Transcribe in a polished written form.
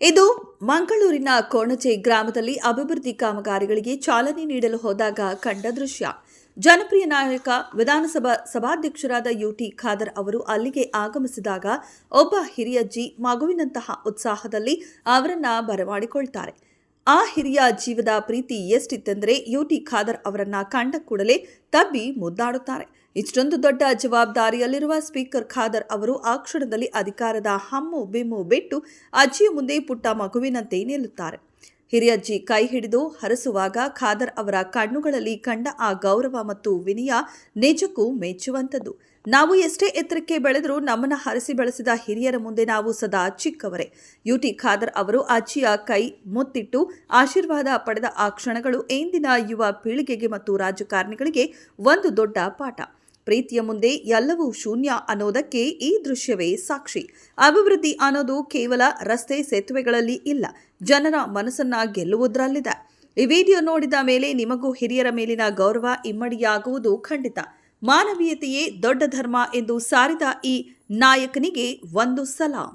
ಇದು ಮಂಗಳೂರಿನ ಕೋಣಚೆ ಗ್ರಾಮದಲ್ಲಿ ಅಭಿವೃದ್ಧಿ ಕಾಮಗಾರಿಗಳಿಗೆ ಚಾಲನೆ ನೀಡಲು ಹೋದಾಗ ಕಂಡ ದೃಶ್ಯ. ಜನಪ್ರಿಯ ನಾಯಕ ವಿಧಾನಸಭಾ ಸಭಾಧ್ಯಕ್ಷರಾದ ಯುಟಿ ಖಾದರ್ ಅವರು ಅಲ್ಲಿಗೆ ಆಗಮಿಸಿದಾಗ ಒಬ್ಬ ಹಿರಿಯಜ್ಜಿ ಮಗುವಿನಂತಹ ಉತ್ಸಾಹದಲ್ಲಿ ಅವರನ್ನ ಬರಮಾಡಿಕೊಳ್ತಾರೆ. ಆ ಹಿರಿಯ ಜೀವದ ಪ್ರೀತಿ ಎಷ್ಟಿತ್ತೆಂದರೆ ಯುಟಿ ಖಾದರ್ ಅವರನ್ನ ಕಂಡ ಕೂಡಲೇ ತಬ್ಬಿ ಮುದ್ದಾಡುತ್ತಾರೆ. ಇಷ್ಟೊಂದು ದೊಡ್ಡ ಜವಾಬ್ದಾರಿಯಲ್ಲಿರುವ ಸ್ಪೀಕರ್ ಖಾದರ್ ಅವರು ಆ ಕ್ಷಣದಲ್ಲಿ ಅಧಿಕಾರದ ಹಮ್ಮು ಬಿಮ್ಮು ಬಿಟ್ಟು ಅಜ್ಜಿಯ ಮುಂದೆ ಪುಟ್ಟ ಮಗುವಿನಂತೆ ನಿಲ್ಲುತ್ತಾರೆ. ಹಿರಿಯಜ್ಜಿ ಕೈ ಹಿಡಿದು ಹರಸುವಾಗ ಖಾದರ್ ಅವರ ಕಣ್ಣುಗಳಲ್ಲಿ ಕಂಡ ಆ ಗೌರವ ಮತ್ತು ವಿನಯ ನಿಜಕ್ಕೂ ಮೆಚ್ಚುವಂಥದ್ದು. ನಾವು ಎಷ್ಟೇ ಎತ್ತರಕ್ಕೆ ಬೆಳೆದರೂ ನಮ್ಮನ್ನು ಹರಸಿ ಬೆಳೆಸಿದ ಹಿರಿಯರ ಮುಂದೆ ನಾವು ಸದಾ ಚಿಕ್ಕವರೇ. ಯುಟಿ ಖಾದರ್ ಅವರು ಅಜ್ಜಿಯ ಕೈ ಮುತ್ತಿಟ್ಟು ಆಶೀರ್ವಾದ ಪಡೆದ ಆ ಕ್ಷಣಗಳು ಇಂದಿನ ಯುವ ಪೀಳಿಗೆಗೆ ಮತ್ತು ರಾಜಕಾರಣಿಗಳಿಗೆ ಒಂದು ದೊಡ್ಡ ಪಾಠ. ಪ್ರೀತಿಯ ಮುಂದೆ ಎಲ್ಲವೂ ಶೂನ್ಯ ಅನ್ನೋದಕ್ಕೆ ಈ ದೃಶ್ಯವೇ ಸಾಕ್ಷಿ. ಅಭಿವೃದ್ಧಿ ಅನ್ನೋದು ಕೇವಲ ರಸ್ತೆ ಸೇತುವೆಗಳಲ್ಲಿ ಇಲ್ಲ, ಜನರ ಮನಸ್ಸನ್ನ ಗೆಲ್ಲುವುದರಲ್ಲಿದೆ. ಈ ವಿಡಿಯೋ ನೋಡಿದ ಮೇಲೆ ನಿಮಗೂ ಹಿರಿಯರ ಮೇಲಿನ ಗೌರವ ಇಮ್ಮಡಿಯಾಗುವುದು ಖಂಡಿತ. ಮಾನವೀಯತೆಯೇ ದೊಡ್ಡ ಧರ್ಮ ಎಂದು ಸಾರಿದ ಈ ನಾಯಕನಿಗೆ ಒಂದು ಸಲಾಂ.